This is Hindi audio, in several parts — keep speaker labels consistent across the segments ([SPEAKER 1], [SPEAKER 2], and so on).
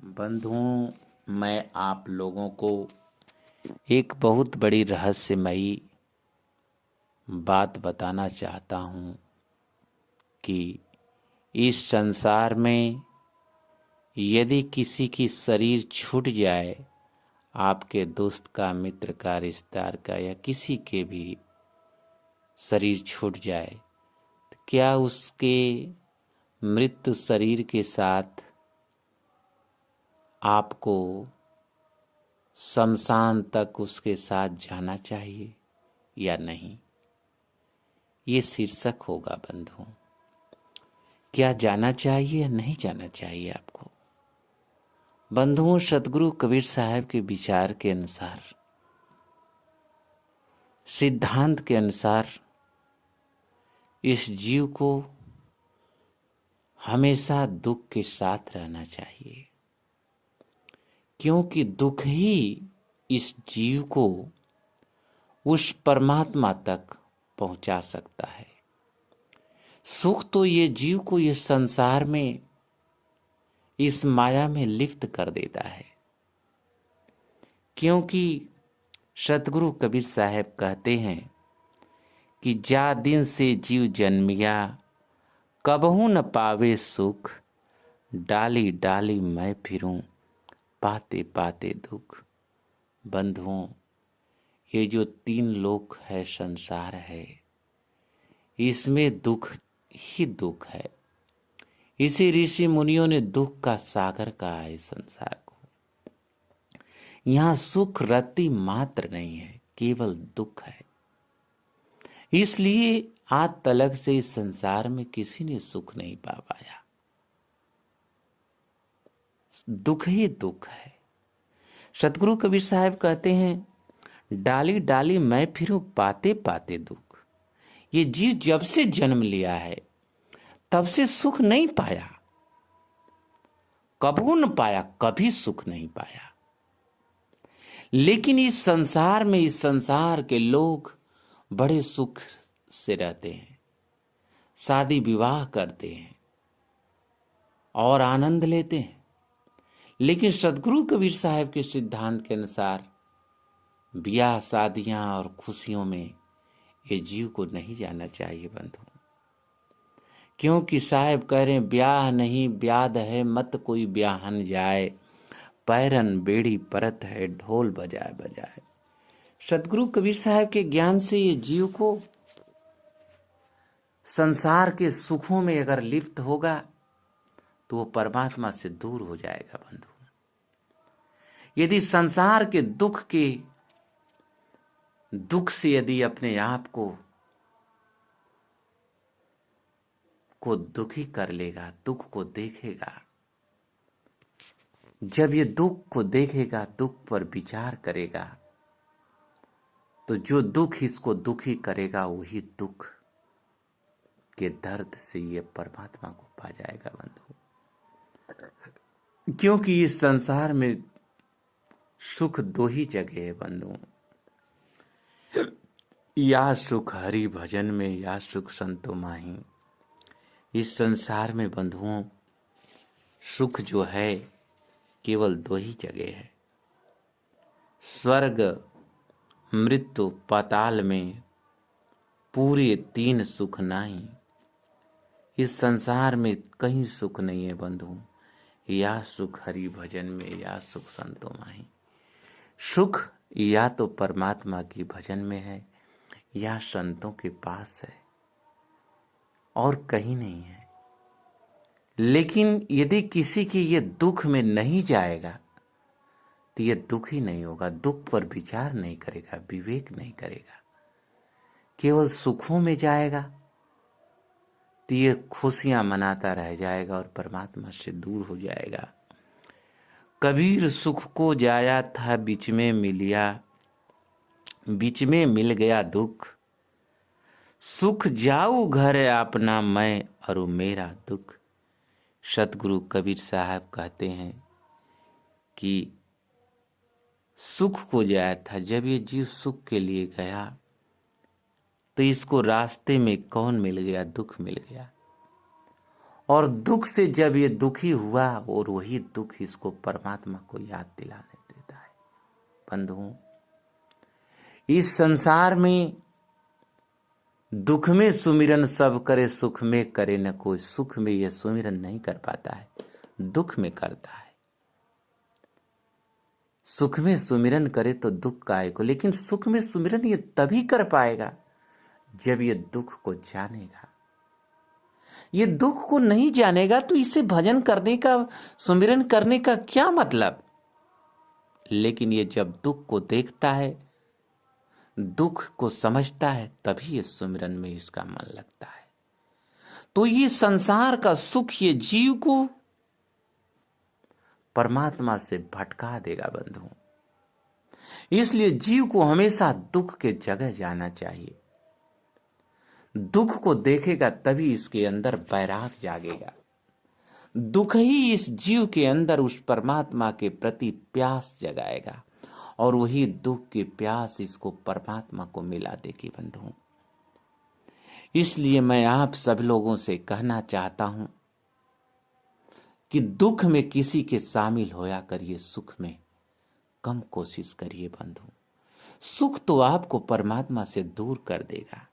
[SPEAKER 1] बंधुओं, मैं आप लोगों को एक बहुत बड़ी रहस्यमयी बात बताना चाहता हूँ कि इस संसार में यदि किसी की शरीर छूट जाए, आपके दोस्त का, मित्र का, रिश्तेदार का या किसी के भी शरीर छूट जाए, तो क्या उसके मृत्यु शरीर के साथ आपको शमशान तक उसके साथ जाना चाहिए या नहीं? ये शीर्षक होगा बंधुओं। क्या जाना चाहिए या नहीं जाना चाहिए आपको? बंधुओं, सतगुरु कबीर साहब के विचार के अनुसार, सिद्धांत के अनुसार इस जीव को हमेशा दुख के साथ रहना चाहिए, क्योंकि दुख ही इस जीव को उस परमात्मा तक पहुंचा सकता है। सुख तो ये जीव को ये संसार में, इस माया में लिप्त कर देता है, क्योंकि सतगुरु कबीर साहब कहते हैं कि जा दिन से जीव जन्मिया, कबहू न पावे सुख, डाली डाली मैं फिरूं, पाते पाते दुख। बंधुओं, ये जो तीन लोक है, संसार है, इसमें दुख ही दुख है। इसी ऋषि मुनियों ने दुख का सागर कहा है संसार को। यहाँ सुख रति मात्र नहीं है, केवल दुख है। इसलिए आज तलक से इस संसार में किसी ने सुख नहीं पा पाया। दुख ही दुख है। सतगुरु कबीर साहब कहते हैं, डाली डाली मैं फिरूं, पाते पाते दुख। ये जीव जब से जन्म लिया है तब से सुख नहीं पाया, कबू न पाया, कभी सुख नहीं पाया। लेकिन इस संसार में, इस संसार के लोग बड़े सुख से रहते हैं, शादी विवाह करते हैं और आनंद लेते हैं। लेकिन सतगुरु कबीर साहब के सिद्धांत के अनुसार ब्याह शादियां और खुशियों में ये जीव को नहीं जाना चाहिए बंधु, क्योंकि साहब कह रहे हैं, ब्याह नहीं ब्याद है, मत कोई ब्याहन जाए, पैरन बेड़ी परत है, ढोल बजाए बजाए। सतगुरु कबीर साहब के ज्ञान से ये जीव को संसार के सुखों में अगर लिप्त होगा तो वो परमात्मा से दूर हो जाएगा बंधु। यदि संसार के दुख से यदि अपने आप को दुखी कर लेगा, दुख को देखेगा, जब ये दुख को देखेगा, दुख पर विचार करेगा, तो जो दुख इसको दुखी करेगा वही दुख के दर्द से ये परमात्मा को पा जाएगा बंधु। क्योंकि इस संसार में सुख दो ही जगह है बंधु, या सुख हरि भजन में, या सुख संतो माही। इस संसार में बंधुओं सुख जो है केवल दो ही जगह है, स्वर्ग, मृत्यु, पाताल में पूरे तीन सुख नहीं। इस संसार में कहीं सुख नहीं है बंधु, या सुख हरि भजन में, या सुख संतो माही। सुख या तो परमात्मा की भजन में है या संतों के पास है, और कहीं नहीं है। लेकिन यदि किसी की ये दुख में नहीं जाएगा तो ये दुख ही नहीं होगा, दुख पर विचार नहीं करेगा, विवेक नहीं करेगा, केवल सुखों में जाएगा तो ये खुशियां मनाता रह जाएगा और परमात्मा से दूर हो जाएगा। कबीर सुख को जाया था, बीच में मिलिया, बीच में मिल गया दुख, सुख जाऊ घर अपना मैं, और मेरा दुख। सतगुरु कबीर साहब कहते हैं कि सुख को जाया था, जब ये जीव सुख के लिए गया तो इसको रास्ते में कौन मिल गया? दुख मिल गया। और दुख से जब ये दुखी हुआ और वही दुख इसको परमात्मा को याद दिलाने देता है। बंधुओं, इस संसार में दुख में सुमिरन सब करे, सुख में करे न कोई। सुख में यह सुमिरन नहीं कर पाता है, दुख में करता है। सुख में सुमिरन करे तो दुख काहे को, लेकिन सुख में सुमिरन ये तभी कर पाएगा जब ये दुख को जानेगा। ये दुख को नहीं जानेगा तो इसे भजन करने का, सुमिरन करने का क्या मतलब। लेकिन ये जब दुख को देखता है, दुख को समझता है, तभी ये सुमिरन में इसका मन लगता है। तो ये संसार का सुख ये जीव को परमात्मा से भटका देगा बंधुओं। इसलिए जीव को हमेशा दुख के जगह जाना चाहिए। दुख को देखेगा तभी इसके अंदर वैराग जागेगा। दुख ही इस जीव के अंदर उस परमात्मा के प्रति प्यास जगाएगा और वही दुख की प्यास इसको परमात्मा को मिला देगी बंधुओं। इसलिए मैं आप सब लोगों से कहना चाहता हूं कि दुख में किसी के शामिल होया करिए, सुख में कम कोशिश करिए बंधु। सुख तो आपको परमात्मा से दूर कर देगा।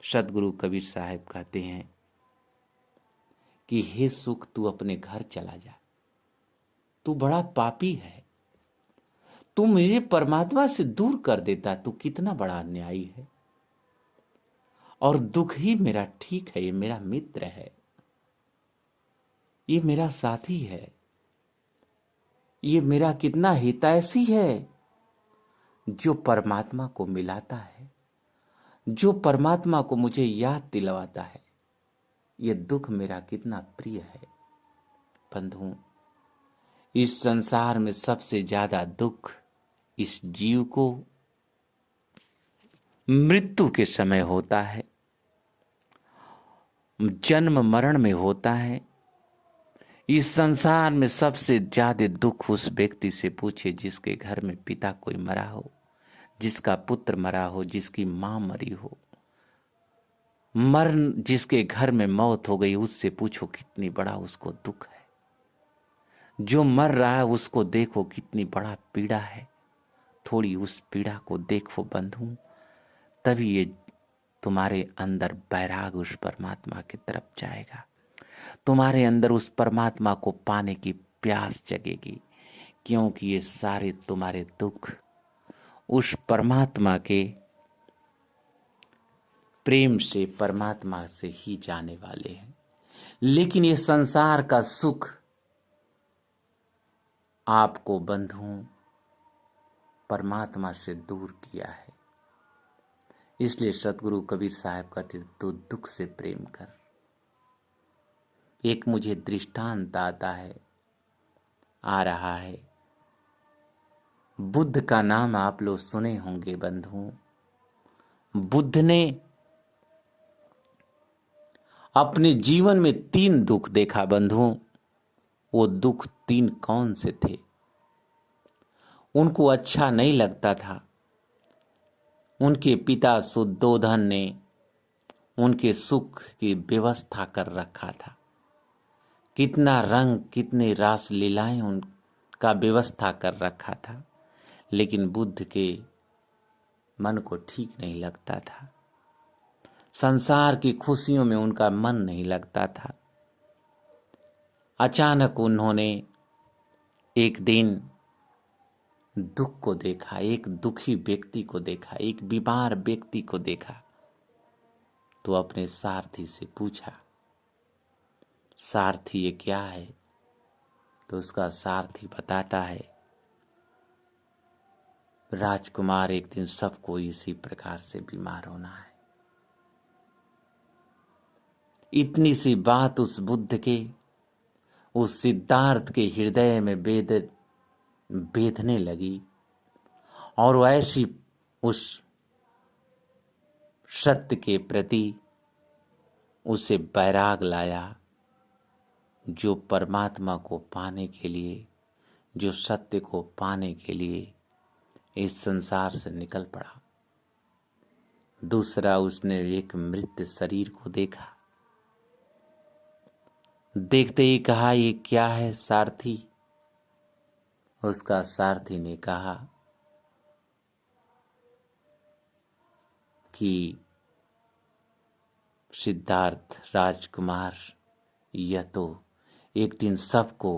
[SPEAKER 1] सदगुरु कबीर साहब कहते हैं कि हे सुख, तू अपने घर चला जा, तू बड़ा पापी है, तू मुझे परमात्मा से दूर कर देता, तू कितना बड़ा अन्यायी है। और दुख ही मेरा ठीक है, ये मेरा मित्र है, ये मेरा साथी है, ये मेरा कितना हितैषी है, जो परमात्मा को मिलाता है, जो परमात्मा को मुझे याद दिलवाता है। ये दुख मेरा कितना प्रिय है। बंधुओं, इस संसार में सबसे ज्यादा दुख इस जीव को मृत्यु के समय होता है, जन्म मरण में होता है। इस संसार में सबसे ज्यादा दुख उस व्यक्ति से पूछे जिसके घर में पिता कोई मरा हो, जिसका पुत्र मरा हो, जिसकी मां मरी हो, मरण जिसके घर में मौत हो गई, उससे पूछो कितनी बड़ा उसको दुख है। जो मर रहा है उसको देखो कितनी बड़ा पीड़ा है, थोड़ी उस पीड़ा को देखो बंधु, तभी ये तुम्हारे अंदर वैराग उस परमात्मा की तरफ जाएगा। तुम्हारे अंदर उस परमात्मा को पाने की प्यास जगेगी, क्योंकि ये सारे तुम्हारे दुख उस परमात्मा के प्रेम से, परमात्मा से ही जाने वाले हैं। लेकिन ये संसार का सुख आपको बंधुओं परमात्मा से दूर किया है। इसलिए सतगुरु कबीर साहब कहते तो दुख से प्रेम कर। एक मुझे दृष्टांत आता है, आ रहा है। बुद्ध का नाम आप लोग सुने होंगे बंधुओं। बुद्ध ने अपने जीवन में 3 दुख देखा बंधुओं। वो दुख 3 कौन से थे? उनको अच्छा नहीं लगता था। उनके पिता शुद्धोधन ने उनके सुख की व्यवस्था कर रखा था। कितना रंग, कितने रास लीलाएं उनका व्यवस्था कर रखा था, लेकिन बुद्ध के मन को ठीक नहीं लगता था। संसार की खुशियों में उनका मन नहीं लगता था। अचानक उन्होंने एक दिन दुख को देखा, एक दुखी व्यक्ति को देखा, एक बीमार व्यक्ति को देखा, तो अपने सारथी से पूछा, सारथी ये क्या है? तो उसका सारथी बताता है, राजकुमार एक दिन सबको इसी प्रकार से बीमार होना है। इतनी सी बात उस बुद्ध के, उस सिद्धार्थ के हृदय में बेधने लगी और ऐसी उस सत्य के प्रति उसे वैराग लाया, जो परमात्मा को पाने के लिए, जो सत्य को पाने के लिए इस संसार से निकल पड़ा। दूसरा, उसने एक मृत शरीर को देखा। देखते ही कहा, ये क्या है सारथी? उसका सारथी ने कहा कि सिद्धार्थ राजकुमार, यह तो एक दिन सबको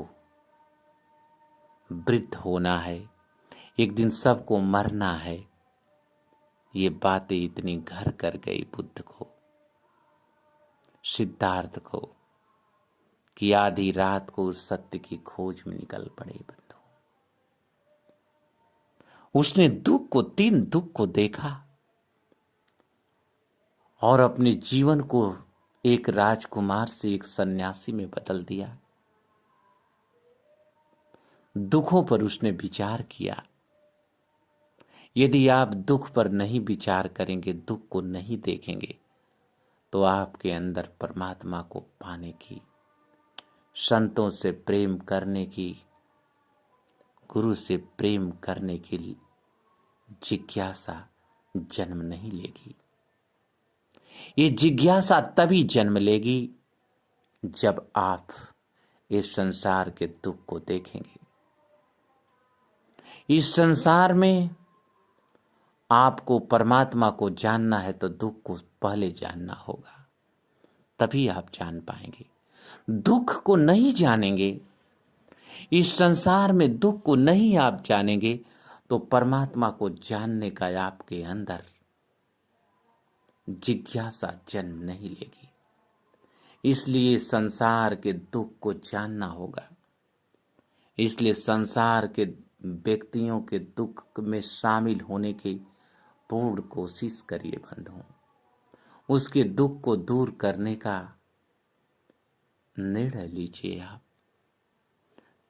[SPEAKER 1] वृद्ध होना है, एक दिन सबको मरना है। ये बातें इतनी घर कर गई बुद्ध को, सिद्धार्थ को, कि आधी रात को उस सत्य की खोज में निकल पड़े बंधु। उसने दुख को, 3 दुख को देखा और अपने जीवन को एक राजकुमार से एक सन्यासी में बदल दिया। दुखों पर उसने विचार किया। यदि आप दुख पर नहीं विचार करेंगे, दुख को नहीं देखेंगे, तो आपके अंदर परमात्मा को पाने की, संतों से प्रेम करने की, गुरु से प्रेम करने की जिज्ञासा जन्म नहीं लेगी। ये जिज्ञासा तभी जन्म लेगी जब आप इस संसार के दुख को देखेंगे। इस संसार में आपको परमात्मा को जानना है तो दुख को पहले जानना होगा, तभी आप जान पाएंगे। दुख को नहीं जानेंगे, इस संसार में दुख को नहीं आप जानेंगे, तो परमात्मा को जानने का आपके अंदर जिज्ञासा जन्म नहीं लेगी। इसलिए संसार के दुख को जानना होगा। इसलिए संसार के व्यक्तियों के दुख में शामिल होने की पूर्ण कोशिश करिए बंधुओं। उसके दुख को दूर करने का निर्णय लीजिए आप,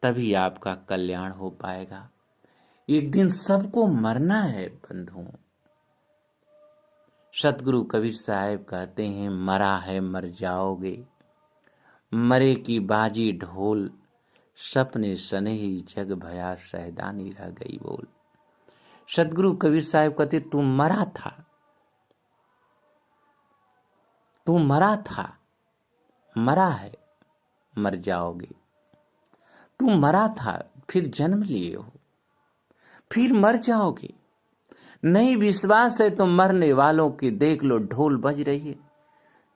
[SPEAKER 1] तभी आपका कल्याण हो पाएगा। एक दिन सबको मरना है बंधुओं। सतगुरु कबीर साहब कहते हैं, मरा है मर जाओगे, मरे की बाजी ढोल, सपने सने ही जग भया, सहदानी रह गई बोल। सतगुरु कबीर साहब कहते, तू मरा था, तू मरा था, मरा है, मर जाओगे। तू मरा था, फिर जन्म लिए हो, फिर मर जाओगे। नहीं विश्वास है तो मरने वालों की देख लो, ढोल बज रही है।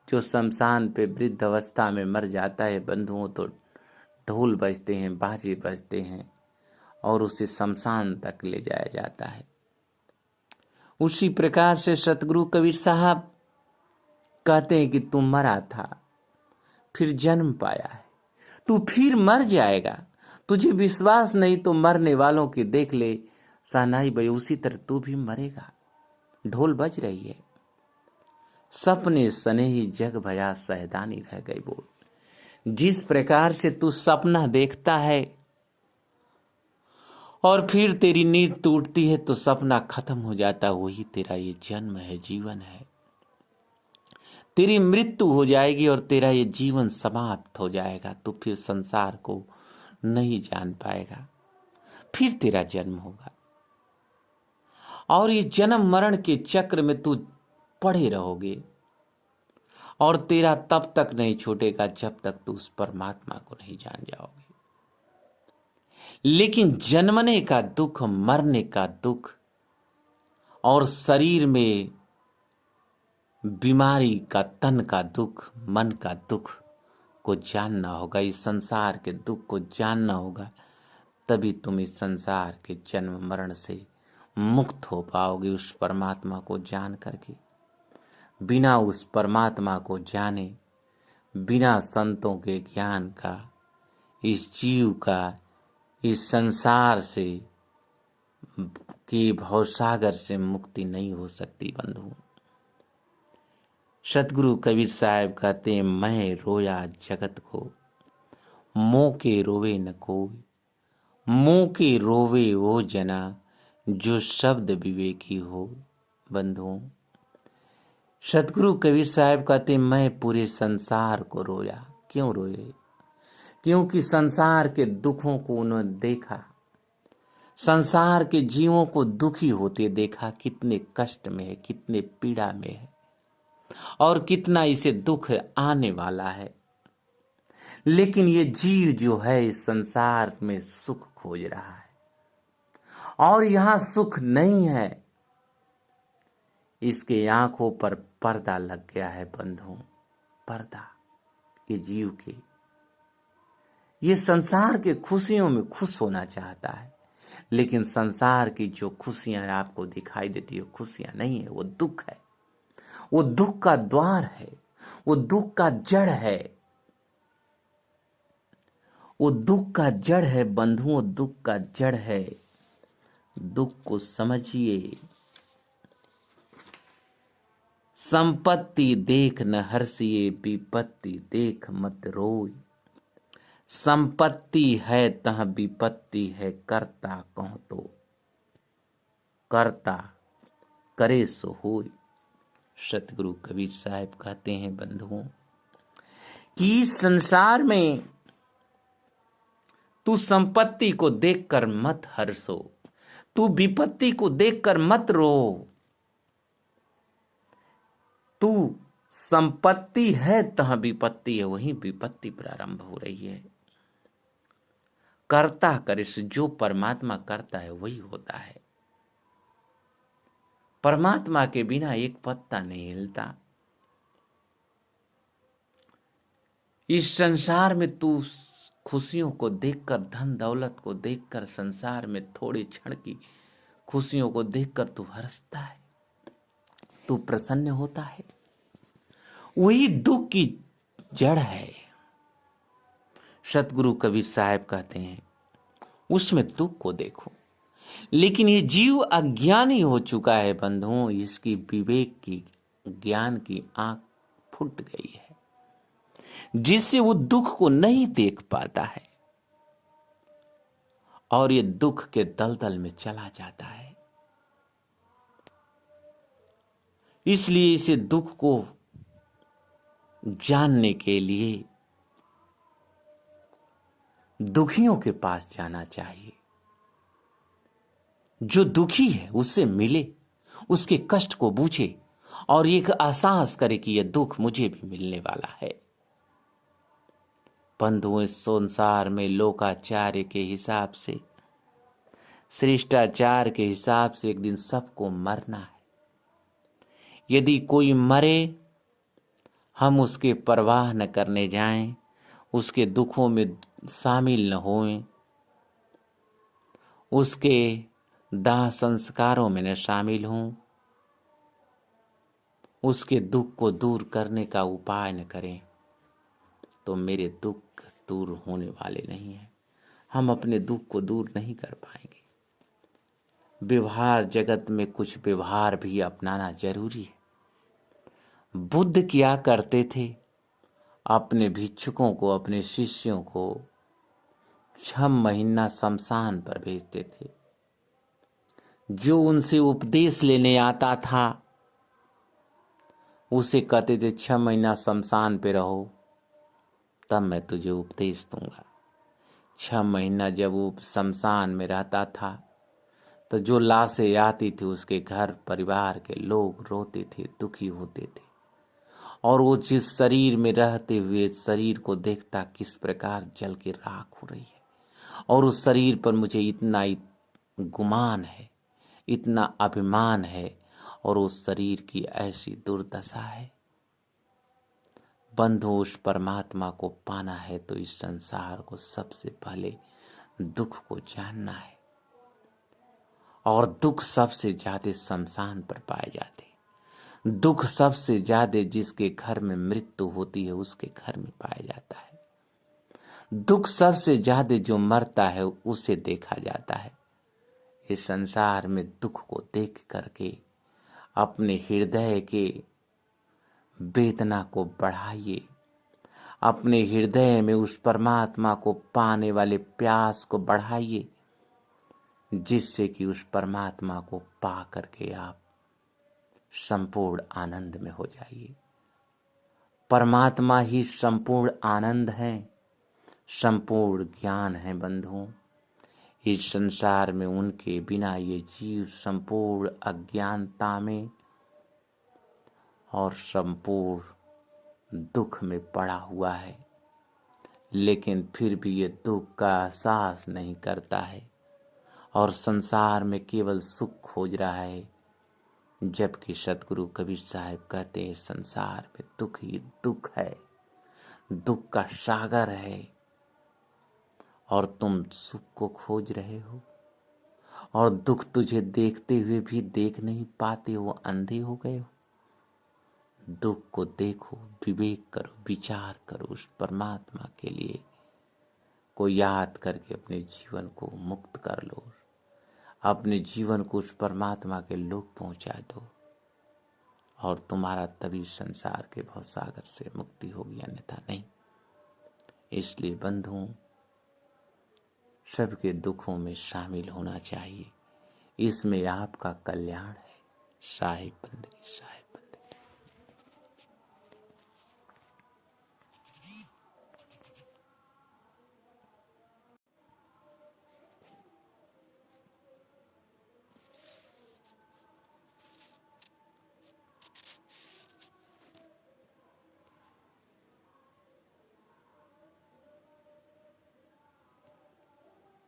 [SPEAKER 1] जो शमशान पे वृद्ध अवस्था में मर जाता है बंधुओं, तो ढोल बजते हैं, बाजे बजते हैं और उसे शमशान तक ले जाया जाता है। उसी प्रकार से सतगुरु कबीर साहब कहते हैं कि तू मरा था, फिर जन्म पाया है, तू फिर मर जाएगा। तुझे विश्वास नहीं तो मरने वालों की देख ले सानाई भाई, उसी तरह तू भी मरेगा। ढोल बज रही है, सपने सने ही जग भया, सहदानी रह गई बोल। जिस प्रकार से तू सपना देखता है और फिर तेरी नींद टूटती है तो सपना खत्म हो जाता, वही तेरा ये जन्म है, जीवन है। तेरी मृत्यु हो जाएगी और तेरा ये जीवन समाप्त हो जाएगा। तू फिर संसार को नहीं जान पाएगा, फिर तेरा जन्म होगा और ये जन्म मरण के चक्र में तू पड़े रहोगे और तेरा तब तक नहीं छूटेगा जब तक तू उस परमात्मा को नहीं जान जाओगे। लेकिन जन्मने का दुख, मरने का दुख और शरीर में बीमारी का, तन का दुख, मन का दुख को जानना होगा। इस संसार के दुख को जानना होगा, तभी तुम इस संसार के जन्म मरण से मुक्त हो पाओगे। उस परमात्मा को जान करके, बिना उस परमात्मा को जाने, बिना संतों के ज्ञान का, इस जीव का इस संसार से के भवसागर से मुक्ति नहीं हो सकती बंधु। सतगुरु कबीर साहब कहते हैं, मैं रोया जगत को, मोह के रोवे न कोई, मुंह के रोवे वो जना, जो शब्द विवेकी हो। बंधुओं, सतगुरु कबीर साहब कहते, मैं पूरे संसार को रोया। क्यों रोए? क्योंकि संसार के दुखों को उन्होंने देखा, संसार के जीवों को दुखी होते देखा, कितने कष्ट में है, कितने पीड़ा में है और कितना इसे दुख आने वाला है। लेकिन ये जीव जो है इस संसार में सुख खोज रहा है, और यहां सुख नहीं है। इसके आंखों पर पर्दा लग गया है बंधुओं, पर्दा ये जीव के। ये संसार के खुशियों में खुश होना चाहता है, लेकिन संसार की जो खुशियां आपको दिखाई देती है, खुशियां नहीं है, वो दुख है। वो दुख का द्वार है, वो दुख का जड़ है, वो दुख का जड़ है बंधुओं, दुख का जड़ है। दुख को समझिए। संपत्ति देख न हर्षिए, विपत्ति देख मत रोई। संपत्ति है तह विपत्ति है, करता कहो तो करता करे सो होई। सतगुरु कबीर साहब कहते हैं बंधुओं कि संसार में तू संपत्ति को देखकर मत हर्षो, तू विपत्ति को देखकर मत रो। तू संपत्ति है तह विपत्ति है, वही विपत्ति प्रारंभ हो रही है। करता करे से जो परमात्मा करता है वही होता है। परमात्मा के बिना एक पत्ता नहीं हिलता। इस संसार में तू खुशियों को देखकर, धन दौलत को देखकर, संसार में थोड़े क्षण की खुशियों को देखकर तू हंसता है, तू प्रसन्न होता है। वही दुख की जड़ है। सतगुरु कबीर साहब कहते हैं उसमें दुख को देखो। लेकिन ये जीव अज्ञानी हो चुका है बंधुओं, इसकी विवेक की, ज्ञान की आंख फूट गई है, जिससे वो दुख को नहीं देख पाता है और ये दुख के दलदल में चला जाता है। इसलिए इसे दुख को जानने के लिए दुखियों के पास जाना चाहिए। जो दुखी है उससे मिले, उसके कष्ट को बूझे और एक एहसास करे कि यह दुख मुझे भी मिलने वाला है। बंधुओं, इस संसार में लोकाचार्य के हिसाब से, शिष्टाचार के हिसाब से एक दिन सबको मरना है। यदि कोई मरे, हम उसके परवाह न करने जाएं, उसके दुखों में शामिल न होएं, उसके दाह संस्कारों में न शामिल हों, उसके दुख को दूर करने का उपाय न करें, तो मेरे दुख दूर होने वाले नहीं हैं। हम अपने दुख को दूर नहीं कर पाएंगे। व्यवहार जगत में कुछ व्यवहार भी अपनाना जरूरी है। बुद्ध क्या करते थे? अपने भिक्षुकों को, अपने शिष्यों को 6 महीना शमशान पर भेजते थे। जो उनसे उपदेश लेने आता था उसे कहते थे 6 महीना शमशान पे रहो, तब मैं तुझे उपदेश दूंगा। 6 महीना जब वो शमशान में रहता था तो जो लाशें आती थी उसके घर परिवार के लोग रोते थे, दुखी होते थे, और वो जिस शरीर में रहते हुए शरीर को देखता किस प्रकार जल के राख हो रही है, और उस शरीर पर मुझे इतना गुमान है, इतना अभिमान है, और उस शरीर की ऐसी दुर्दशा है। बंधु, उस परमात्मा को पाना है तो इस संसार को सबसे पहले दुख को जानना है, और दुख सबसे ज्यादा शमशान पर पाए जाते हैं। दुख सबसे ज्यादा जिसके घर में मृत्यु होती है उसके घर में पाया जाता है। दुख सबसे ज्यादा जो मरता है उसे देखा जाता है। इस संसार में दुख को देख करके अपने हृदय के वेदना को बढ़ाइए, अपने हृदय में उस परमात्मा को पाने वाले प्यास को बढ़ाइए, जिससे कि उस परमात्मा को पा करके आप संपूर्ण आनंद में हो जाइए। परमात्मा ही संपूर्ण आनंद है, संपूर्ण ज्ञान है बंधुओं। इस संसार में उनके बिना ये जीव संपूर्ण अज्ञानता में और संपूर्ण दुख में पड़ा हुआ है। लेकिन फिर भी ये दुख का एहसास नहीं करता है और संसार में केवल सुख खोज रहा है। जबकि सतगुरु कबीर साहब कहते हैं संसार में दुख ही दुख है, दुख का सागर है, और तुम सुख को खोज रहे हो और दुख तुझे देखते हुए भी देख नहीं पाते हो, अंधे हो गए हो। दुख को देखो, विवेक करो, विचार करो, उस परमात्मा के लिए को याद करके अपने जीवन को मुक्त कर लो, अपने जीवन को उस परमात्मा के लोग पहुंचा दो और तुम्हारा तभी संसार के भवसागर से मुक्ति होगी, अन्यथा नहीं। इसलिए बंधुओं, सबके दुखों में शामिल होना चाहिए, इसमें आपका कल्याण है। साहिब बंदगी साहिब।